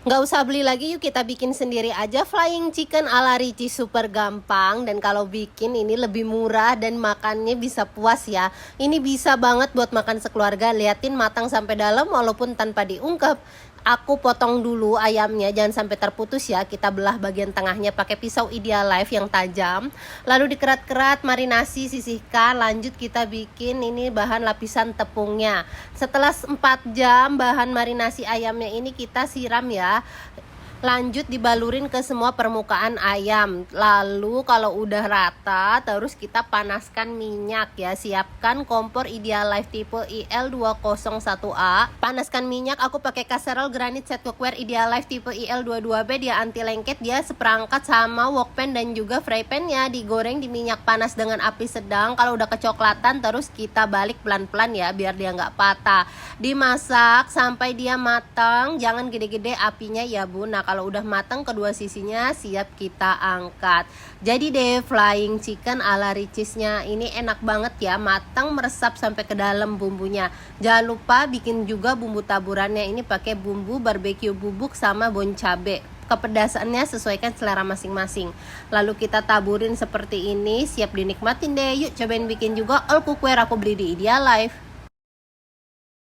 Nggak usah beli lagi, yuk kita bikin sendiri aja flying chicken ala Ricci, super gampang. Dan kalau bikin ini lebih murah dan makannya bisa puas ya. Ini bisa banget buat makan sekeluarga, liatin matang sampai dalam walaupun tanpa diungkep. Aku potong dulu ayamnya, jangan sampai terputus ya. Kita belah bagian tengahnya pakai pisau Idealife yang tajam. Lalu dikerat-kerat, marinasi, sisihkan. Lanjut kita bikin ini bahan lapisan tepungnya. Setelah 4 jam bahan marinasi ayamnya ini kita siram ya. Lanjut dibalurin ke semua permukaan ayam. Lalu kalau udah rata, terus kita panaskan minyak ya. Siapkan kompor Idealife tipe IL201A. Panaskan minyak, aku pakai casserole granit set cookware Idealife tipe IL22B. Dia anti lengket, dia seperangkat sama wokpan dan juga fry pan ya. Digoreng di minyak panas dengan api sedang. Kalau udah kecoklatan, terus kita balik pelan-pelan ya, biar dia nggak patah. Dimasak sampai dia matang, jangan gede-gede apinya ya bun. Nah kalau udah matang kedua sisinya, siap kita angkat. Jadi deh flying chicken ala Ricis-nya ini enak banget ya, matang meresap sampai ke dalam bumbunya. Jangan lupa bikin juga bumbu taburannya, ini pakai bumbu barbeque bubuk sama bon cabe. Kepedasannya sesuaikan selera masing-masing. Lalu kita taburin seperti ini, siap dinikmatin deh. Yuk cobain bikin juga all cookware, aku beli di Idealife.